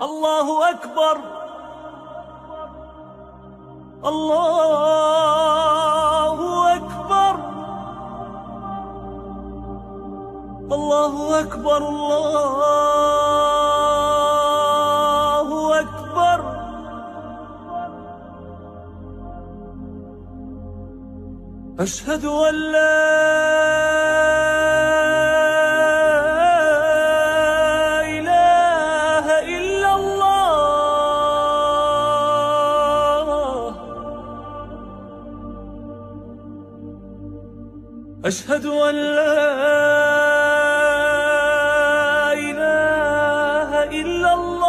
الله أكبر. الله أكبر. الله أكبر. الله أكبر. أشهد أن لا أشهد أن لا إله إلا الله.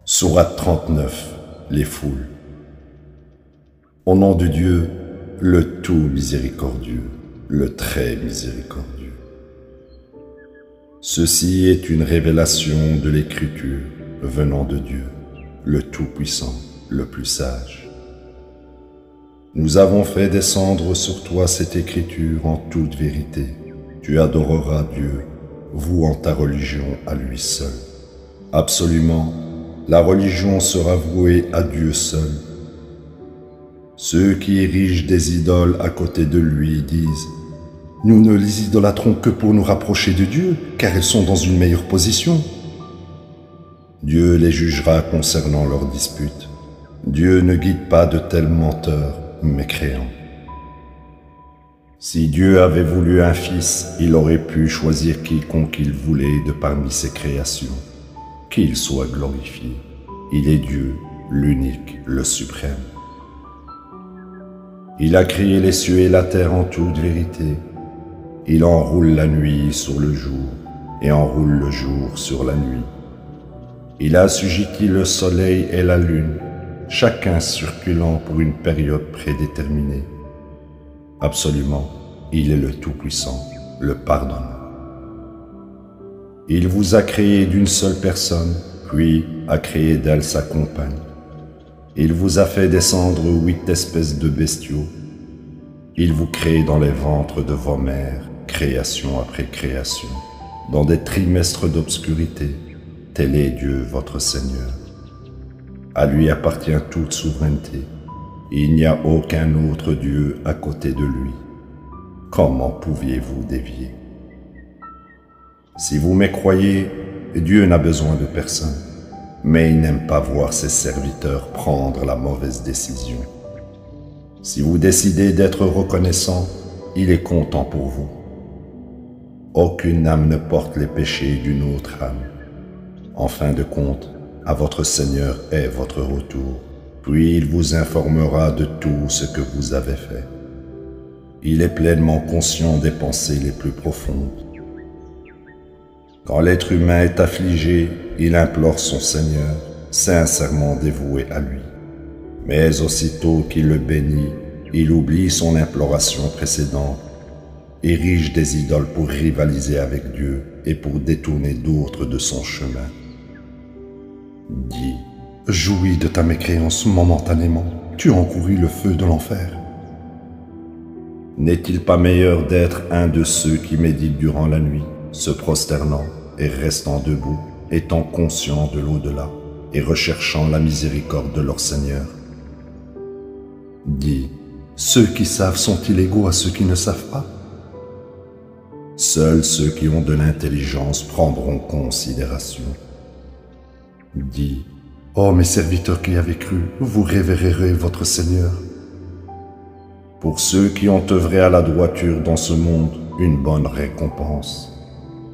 Sourate 39, les foules. Au nom de Dieu, le tout miséricordieux, le très miséricordieux. Ceci est une révélation de l'Écriture venant de Dieu, le Tout-Puissant, le plus sage. Nous avons fait descendre sur toi cette écriture en toute vérité. Tu adoreras Dieu, vouant ta religion à lui seul. Absolument, la religion sera vouée à Dieu seul. Ceux qui érigent des idoles à côté de lui disent « Nous ne les idolâtrons que pour nous rapprocher de Dieu, car elles sont dans une meilleure position. » Dieu les jugera concernant leurs disputes. Dieu ne guide pas de tels menteurs mécréants. Si Dieu avait voulu un fils, il aurait pu choisir quiconque il voulait de parmi ses créations. Qu'il soit glorifié. Il est Dieu, l'unique, le suprême. Il a créé les cieux et la terre en toute vérité. Il enroule la nuit sur le jour et enroule le jour sur la nuit. Il a assujetti le soleil et la lune, chacun circulant pour une période prédéterminée. Absolument, il est le Tout-Puissant, le Pardonneur. Il vous a créé d'une seule personne, puis a créé d'elle sa compagne. Il vous a fait descendre 8 espèces de bestiaux. Il vous crée dans les ventres de vos mères, création après création, dans des trimestres d'obscurité. Tel est Dieu votre Seigneur. À lui appartient toute souveraineté. Il n'y a aucun autre Dieu à côté de lui. Comment pouviez-vous dévier? Si vous mécroyez, Dieu n'a besoin de personne, mais il n'aime pas voir ses serviteurs prendre la mauvaise décision. Si vous décidez d'être reconnaissant, il est content pour vous. Aucune âme ne porte les péchés d'une autre âme. En fin de compte, à votre Seigneur est votre retour, puis il vous informera de tout ce que vous avez fait. Il est pleinement conscient des pensées les plus profondes. Quand l'être humain est affligé, il implore son Seigneur, sincèrement dévoué à lui. Mais aussitôt qu'il le bénit, il oublie son imploration précédente, érige des idoles pour rivaliser avec Dieu et pour détourner d'autres de son chemin. Dis, jouis de ta mécréance momentanément, tu as encouru le feu de l'enfer. N'est-il pas meilleur d'être un de ceux qui méditent durant la nuit, se prosternant et restant debout, étant conscients de l'au-delà et recherchant la miséricorde de leur Seigneur? Dis, ceux qui savent sont-ils égaux à ceux qui ne savent pas? Seuls ceux qui ont de l'intelligence prendront considération. Dis, ô mes serviteurs qui avez cru, vous révérerez votre Seigneur. Pour ceux qui ont œuvré à la droiture dans ce monde, une bonne récompense.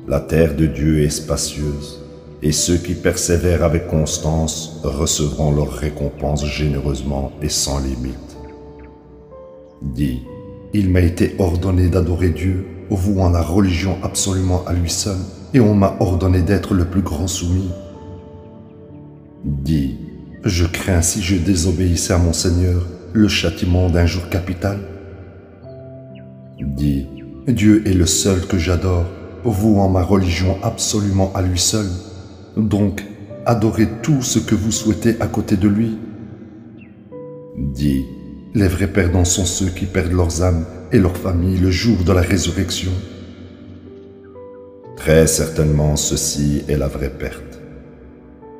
La terre de Dieu est spacieuse, et ceux qui persévèrent avec constance recevront leur récompense généreusement et sans limite. Dis, il m'a été ordonné d'adorer Dieu, vouant la religion absolument à lui seul, et on m'a ordonné d'être le plus grand soumis. Dis, je crains si je désobéissais à mon Seigneur, le châtiment d'un jour capital. Dis, Dieu est le seul que j'adore, vouant ma religion absolument à lui seul. Donc, adorez tout ce que vous souhaitez à côté de lui. Dis, les vrais perdants sont ceux qui perdent leurs âmes et leurs familles le jour de la résurrection. Très certainement, ceci est la vraie perte.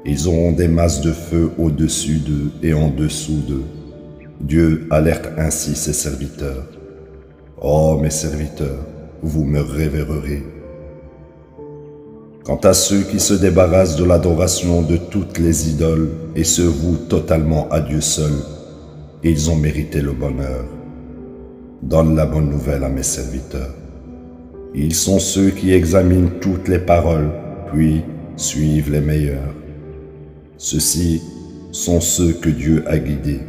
Ils auront des masses de feu au-dessus d'eux et en dessous d'eux. Dieu alerte ainsi ses serviteurs. Ô mes serviteurs, vous me révérerez. Quant à ceux qui se débarrassent de l'adoration de toutes les idoles et se vouent totalement à Dieu seul, ils ont mérité le bonheur. Donne la bonne nouvelle à mes serviteurs. Ils sont ceux qui examinent toutes les paroles, puis suivent les meilleurs. Ceux-ci sont ceux que Dieu a guidés.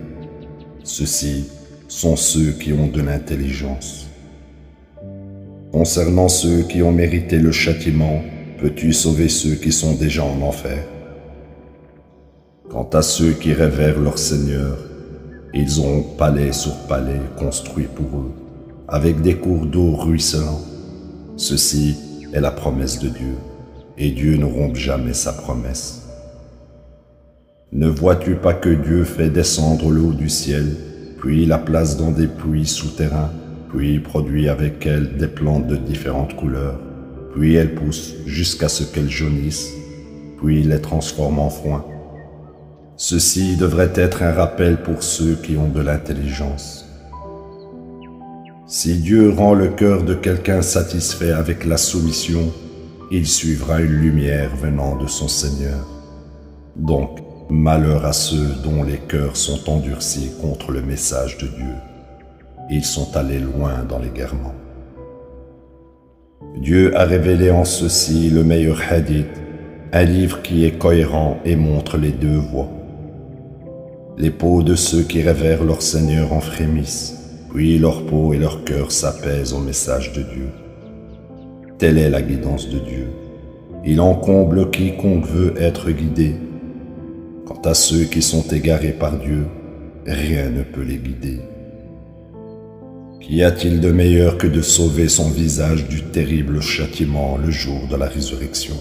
Ceux-ci sont ceux qui ont de l'intelligence. Concernant ceux qui ont mérité le châtiment, peux-tu sauver ceux qui sont déjà en enfer? Quant à ceux qui révèrent leur Seigneur, ils auront palais sur palais construits pour eux, avec des cours d'eau ruisselants. Ceci est la promesse de Dieu, et Dieu ne rompt jamais sa promesse. Ne vois-tu pas que Dieu fait descendre l'eau du ciel, puis la place dans des puits souterrains, puis produit avec elle des plantes de différentes couleurs, puis elles poussent jusqu'à ce qu'elles jaunissent, puis les transforme en foin. Ceci devrait être un rappel pour ceux qui ont de l'intelligence. Si Dieu rend le cœur de quelqu'un satisfait avec la soumission, il suivra une lumière venant de son Seigneur. Donc, malheur à ceux dont les cœurs sont endurcis contre le message de Dieu. Ils sont allés loin dans l'égarement. Dieu a révélé en ceci le meilleur hadith, un livre qui est cohérent et montre les deux voies. Les peaux de ceux qui révèrent leur Seigneur en frémissent, puis leur peau et leur cœur s'apaisent au message de Dieu. Telle est la guidance de Dieu. Il en comble quiconque veut être guidé. Quant à ceux qui sont égarés par Dieu, rien ne peut les guider. Qu'y a-t-il de meilleur que de sauver son visage du terrible châtiment le jour de la résurrection?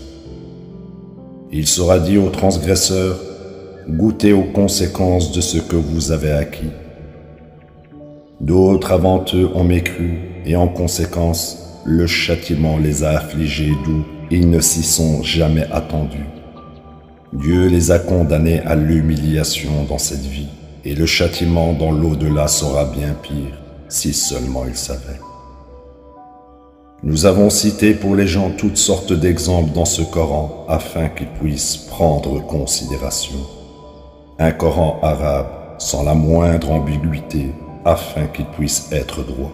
Il sera dit aux transgresseurs, goûtez aux conséquences de ce que vous avez acquis. D'autres avant eux ont mécru, et en conséquence, le châtiment les a affligés d'où ils ne s'y sont jamais attendus. Dieu les a condamnés à l'humiliation dans cette vie, et le châtiment dans l'au-delà sera bien pire, si seulement ils savaient. Nous avons cité pour les gens toutes sortes d'exemples dans ce Coran, afin qu'ils puissent prendre considération. Un Coran arabe, sans la moindre ambiguïté, afin qu'il puisse être droit.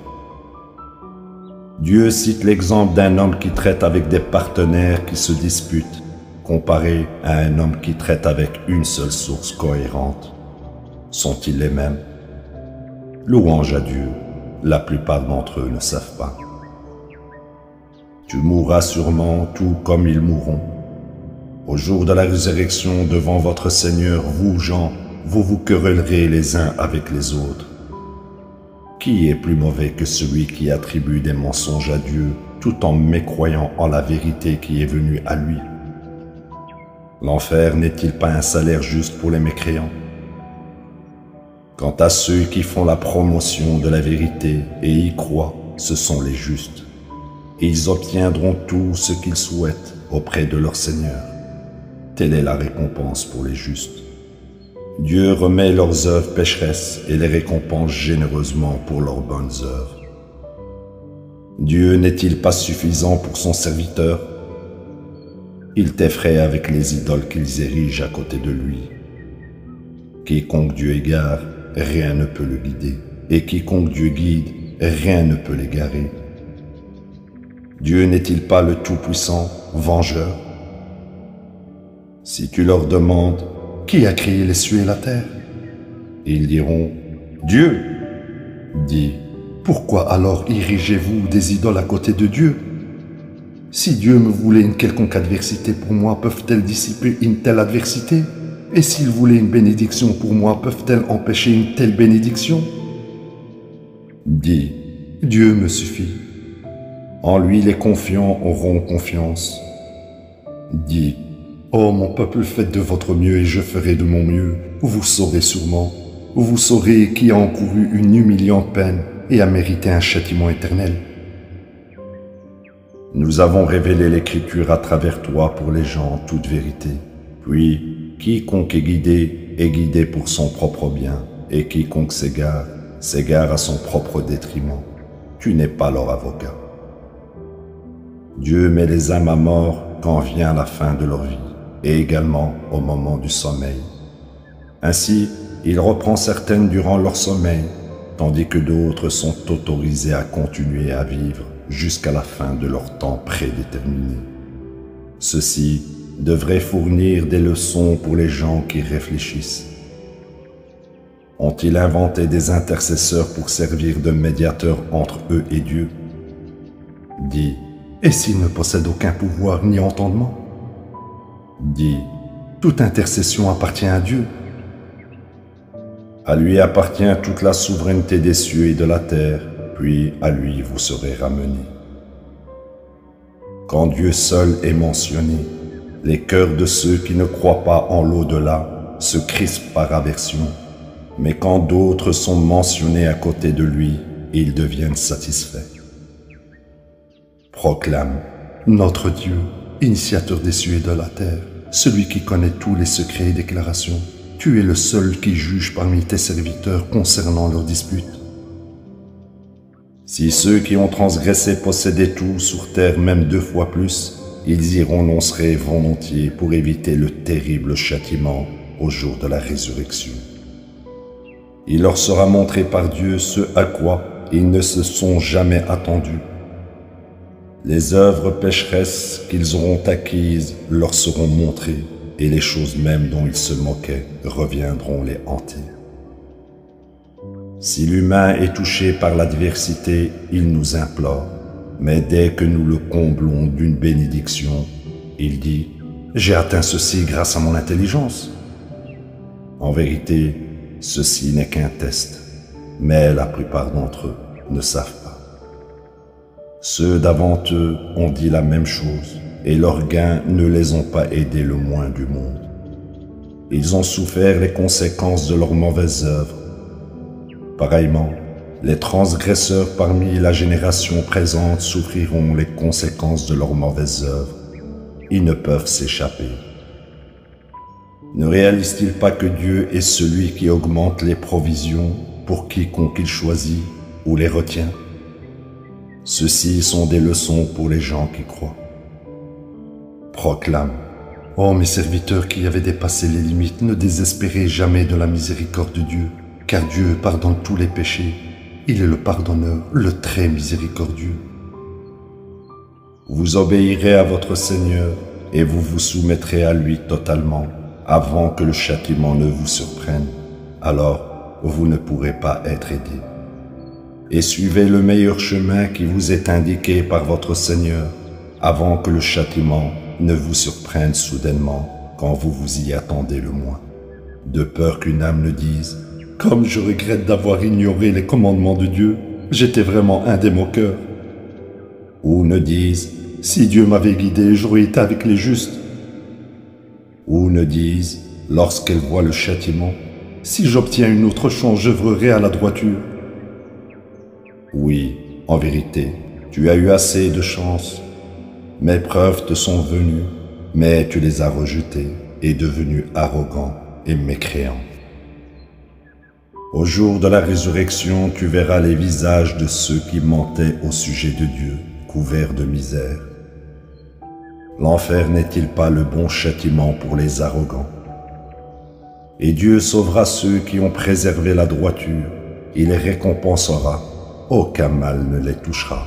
Dieu cite l'exemple d'un homme qui traite avec des partenaires qui se disputent, comparé à un homme qui traite avec une seule source cohérente. Sont-ils les mêmes? Louange à Dieu, la plupart d'entre eux ne savent pas. Tu mourras sûrement tout comme ils mourront. Au jour de la résurrection devant votre Seigneur, vous gens, vous vous querellerez les uns avec les autres. Qui est plus mauvais que celui qui attribue des mensonges à Dieu tout en mécroyant en la vérité qui est venue à lui? L'enfer n'est-il pas un salaire juste pour les mécréants? Quant à ceux qui font la promotion de la vérité et y croient, ce sont les justes. Ils obtiendront tout ce qu'ils souhaitent auprès de leur Seigneur. Telle est la récompense pour les justes. Dieu remet leurs œuvres pécheresses et les récompense généreusement pour leurs bonnes œuvres. Dieu n'est-il pas suffisant pour son serviteur? Il t'effraie avec les idoles qu'ils érigent à côté de lui. Quiconque Dieu égare, rien ne peut le guider, et quiconque Dieu guide, rien ne peut l'égarer. Dieu n'est-il pas le Tout-Puissant, vengeur? Si tu leur demandes, qui a créé les cieux et la terre? Ils diront, Dieu. Dis, pourquoi alors érigez-vous des idoles à côté de Dieu? Si Dieu me voulait une quelconque adversité pour moi, peuvent-elles dissiper une telle adversité? Et s'il voulait une bénédiction pour moi, peuvent-elles empêcher une telle bénédiction? Dis, Dieu me suffit. En lui les confiants auront confiance. Dis, ô mon peuple, faites de votre mieux et je ferai de mon mieux. Vous saurez sûrement. Vous saurez qui a encouru une humiliante peine et a mérité un châtiment éternel. Nous avons révélé l'Écriture à travers toi pour les gens en toute vérité. Puis, quiconque est guidé pour son propre bien, et quiconque s'égare à son propre détriment. Tu n'es pas leur avocat. Dieu met les âmes à mort quand vient la fin de leur vie, et également au moment du sommeil. Ainsi, il reprend certaines durant leur sommeil, tandis que d'autres sont autorisées à continuer à vivre jusqu'à la fin de leur temps prédéterminé. Ceci devrait fournir des leçons pour les gens qui réfléchissent. Ont-ils inventé des intercesseurs pour servir de médiateurs entre eux et Dieu? Dis, et s'ils ne possèdent aucun pouvoir ni entendement? Dis, toute intercession appartient à Dieu. À lui appartient toute la souveraineté des cieux et de la terre, puis à lui vous serez ramenés. Quand Dieu seul est mentionné, les cœurs de ceux qui ne croient pas en l'au-delà se crispent par aversion, mais quand d'autres sont mentionnés à côté de lui, ils deviennent satisfaits. Proclame, notre Dieu, initiateur des cieux et de la terre, celui qui connaît tous les secrets et déclarations, tu es le seul qui juge parmi tes serviteurs concernant leurs disputes. Si ceux qui ont transgressé possédaient tout sur terre même 2 fois plus, ils y renonceraient volontiers pour éviter le terrible châtiment au jour de la résurrection. Il leur sera montré par Dieu ce à quoi ils ne se sont jamais attendus. Les œuvres pécheresses qu'ils auront acquises leur seront montrées, et les choses mêmes dont ils se moquaient reviendront les hanter. Si l'humain est touché par l'adversité, il nous implore, mais dès que nous le comblons d'une bénédiction, il dit « J'ai atteint ceci grâce à mon intelligence ». En vérité, ceci n'est qu'un test, mais la plupart d'entre eux ne savent pas. Ceux d'avant eux ont dit la même chose, et leurs gains ne les ont pas aidés le moins du monde. Ils ont souffert les conséquences de leurs mauvaises œuvres. Pareillement, les transgresseurs parmi la génération présente souffriront les conséquences de leurs mauvaises œuvres. Ils ne peuvent s'échapper. Ne réalise-t-il pas que Dieu est celui qui augmente les provisions pour quiconque il choisit ou les retient? Ceux-ci sont des leçons pour les gens qui croient. Proclame, ô mes serviteurs qui avez dépassé les limites, ne désespérez jamais de la miséricorde de Dieu, car Dieu pardonne tous les péchés. Il est le pardonneur, le très miséricordieux. Vous obéirez à votre Seigneur et vous vous soumettrez à lui totalement avant que le châtiment ne vous surprenne. Alors, vous ne pourrez pas être aidés. Et suivez le meilleur chemin qui vous est indiqué par votre Seigneur avant que le châtiment ne vous surprenne soudainement quand vous vous y attendez le moins, de peur qu'une âme ne dise « Comme je regrette d'avoir ignoré les commandements de Dieu, j'étais vraiment un des moqueurs. » Ou ne dise « Si Dieu m'avait guidé, j'aurais été avec les justes. » Ou ne dise, lorsqu'elle voit le châtiment, « Si j'obtiens une autre chance, j'œuvrerai à la droiture. » Oui, en vérité, tu as eu assez de chance. Mes preuves te sont venues, mais tu les as rejetées et devenu arrogant et mécréant. Au jour de la résurrection, tu verras les visages de ceux qui mentaient au sujet de Dieu, couverts de misère. L'enfer n'est-il pas le bon châtiment pour les arrogants? Et Dieu sauvera ceux qui ont préservé la droiture, il les récompensera, aucun mal ne les touchera,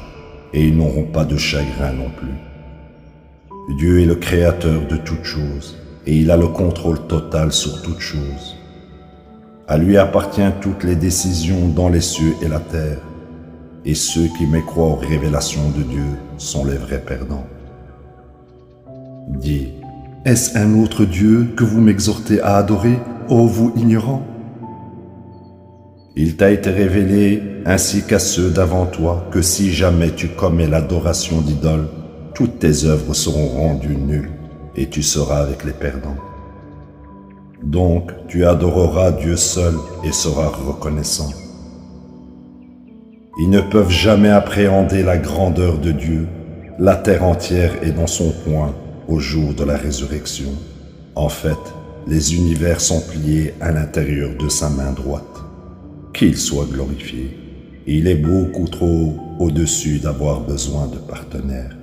et ils n'auront pas de chagrin non plus. Dieu est le créateur de toutes choses, et il a le contrôle total sur toutes choses. À lui appartiennent toutes les décisions dans les cieux et la terre, et ceux qui mécroient aux révélations de Dieu sont les vrais perdants. Dis, est-ce un autre Dieu que vous m'exhortez à adorer, ô vous ignorants? Il t'a été révélé, ainsi qu'à ceux d'avant toi, que si jamais tu commets l'adoration d'idoles, toutes tes œuvres seront rendues nulles, et tu seras avec les perdants. Donc tu adoreras Dieu seul et seras reconnaissant. Ils ne peuvent jamais appréhender la grandeur de Dieu, la terre entière est dans son coin au jour de la résurrection. En fait, les univers sont pliés à l'intérieur de sa main droite. Qu'il soit glorifié. Il est beaucoup trop au-dessus d'avoir besoin de partenaires.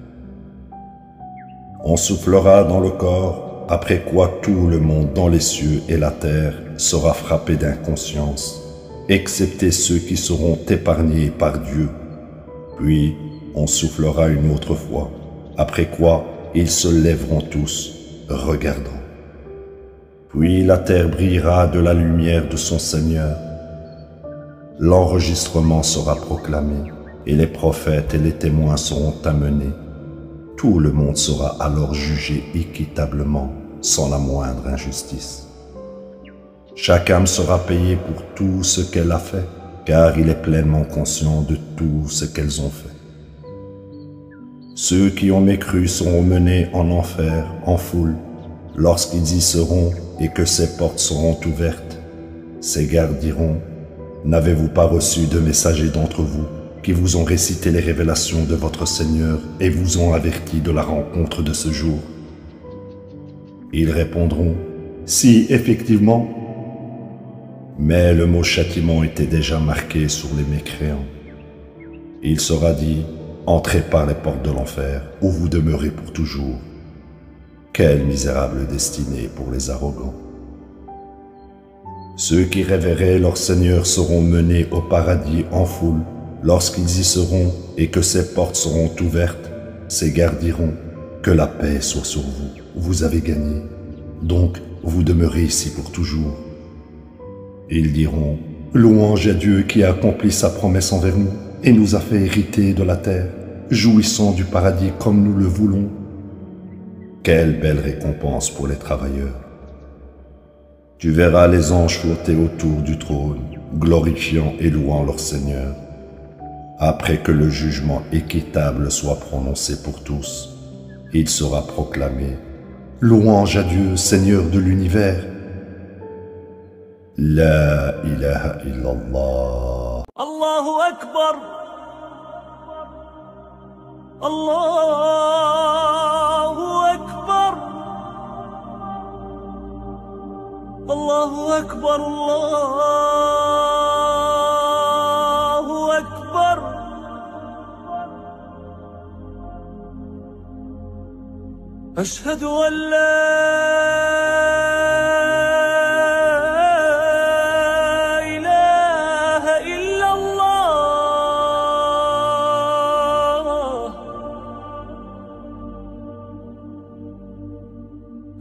On soufflera dans le corps, après quoi tout le monde dans les cieux et la terre sera frappé d'inconscience, excepté ceux qui seront épargnés par Dieu. Puis, on soufflera une autre fois, après quoi ils se lèveront tous, regardant. Puis la terre brillera de la lumière de son Seigneur. L'enregistrement sera proclamé, et les prophètes et les témoins seront amenés. Tout le monde sera alors jugé équitablement, sans la moindre injustice. Chaque âme sera payée pour tout ce qu'elle a fait, car il est pleinement conscient de tout ce qu'elles ont fait. Ceux qui ont mécru seront menés en enfer, en foule, lorsqu'ils y seront et que ces portes seront ouvertes. Ces gardes diront: n'avez-vous pas reçu de messagers d'entre vous qui vous ont récité les révélations de votre Seigneur et vous ont averti de la rencontre de ce jour? Ils répondront: si, effectivement. Mais le mot châtiment était déjà marqué sur les mécréants. Il sera dit: entrez par les portes de l'enfer, où vous demeurez pour toujours. Quelle misérable destinée pour les arrogants. Ceux qui révéraient leur Seigneur seront menés au paradis en foule. Lorsqu'ils y seront et que ces portes seront ouvertes, ces gardes diront: que la paix soit sur vous, vous avez gagné. Donc, vous demeurez ici pour toujours. Ils diront: louange à Dieu qui a accompli sa promesse envers nous et nous a fait hériter de la terre, jouissant du paradis comme nous le voulons. Quelle belle récompense pour les travailleurs. Tu verras les anges flotter autour du trône, glorifiant et louant leur Seigneur. Après que le jugement équitable soit prononcé pour tous, il sera proclamé: louange à Dieu, Seigneur de l'univers. La ilaha illallah. Allahu Akbar. Allahu Akbar. Allahu Akbar. Allahu Akbar. أشهد أن لا إله إلا الله.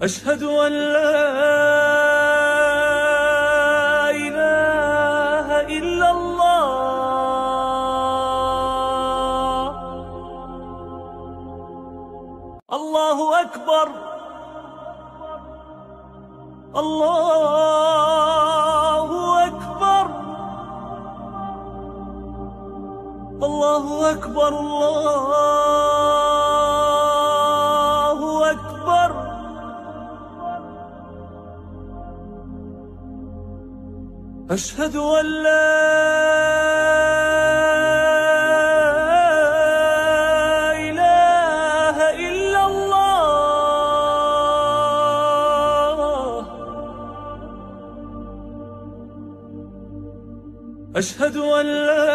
أشهد أن لا إله إلا الله. الله أكبر. الله أكبر. الله أكبر. الله أكبر. أشهد أن لا إله إلا الله. أشهد أن لا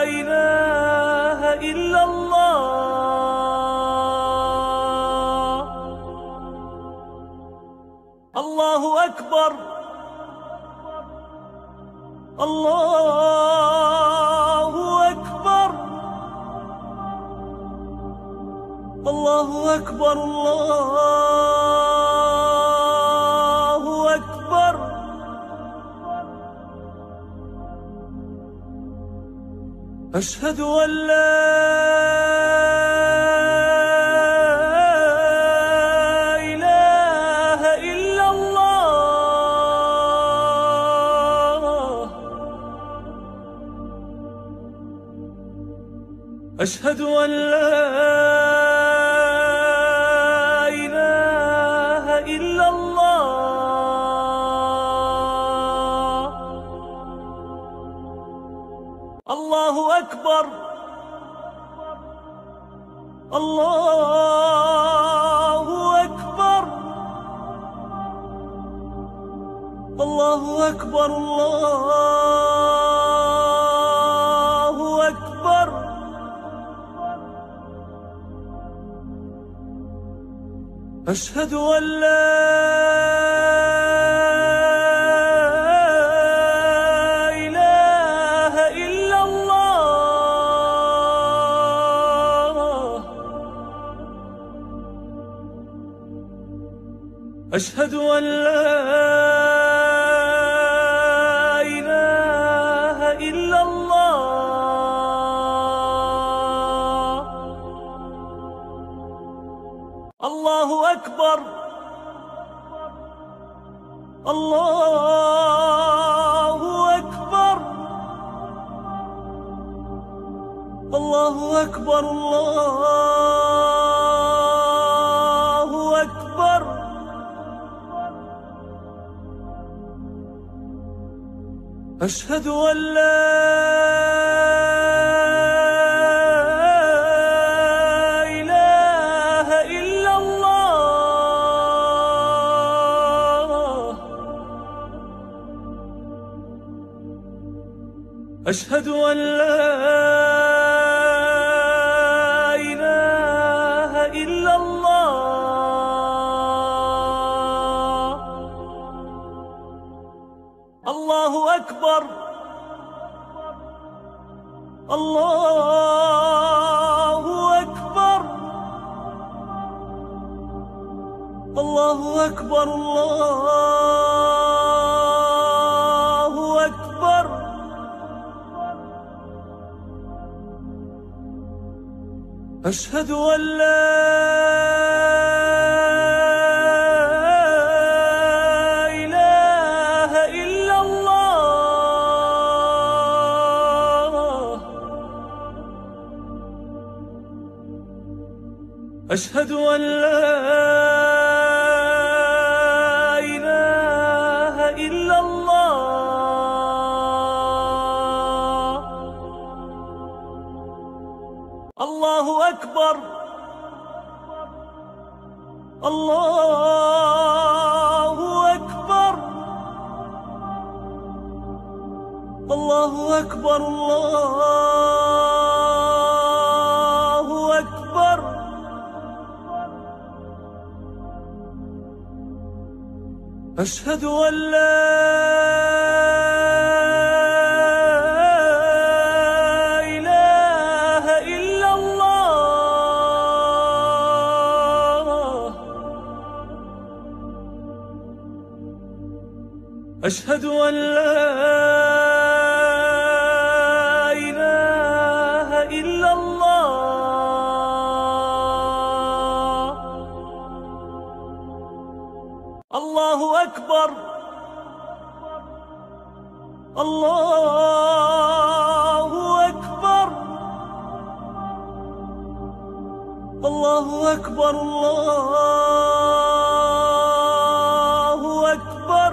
إله إلا الله. الله أكبر. الله أكبر. الله أكبر. الله أكبر. أشهد أن لا إله إلا الله. أشهد أن لا إله إلا الله. الله أكبر. الله أكبر الله أكبر الله أكبر أشهد أن لا إله إلا الله أشهد أن لا إله إلا الله الله أكبر الله أكبر الله أكبر الله أكبر أشهد أن لا إله إلا الله أشهد أن لا إله إلا الله الله أكبر الله أكبر الله أكبر الله أكبر أشهد أن لا إله إلا الله أشهد أن لا إله إلا الله الله أكبر الله أكبر الله أكبر الله أكبر أشهد أن لا إله إلا الله أشهد أن لا إله إلا الله الله أكبر الله أكبر الله أكبر الله أكبر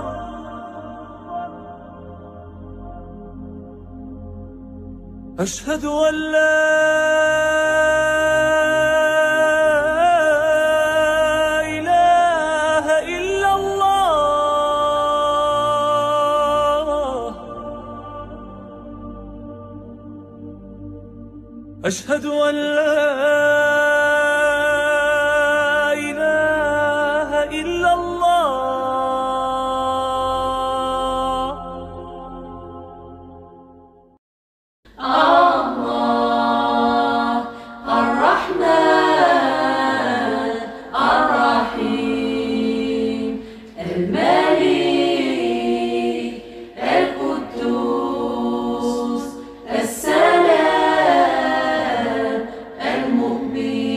أشهد أن لا إله إلا الله أشهد أن لا إله إلا الله الله الرحمن الرحيم الملك القدوس السلام المؤمن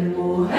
المهيمن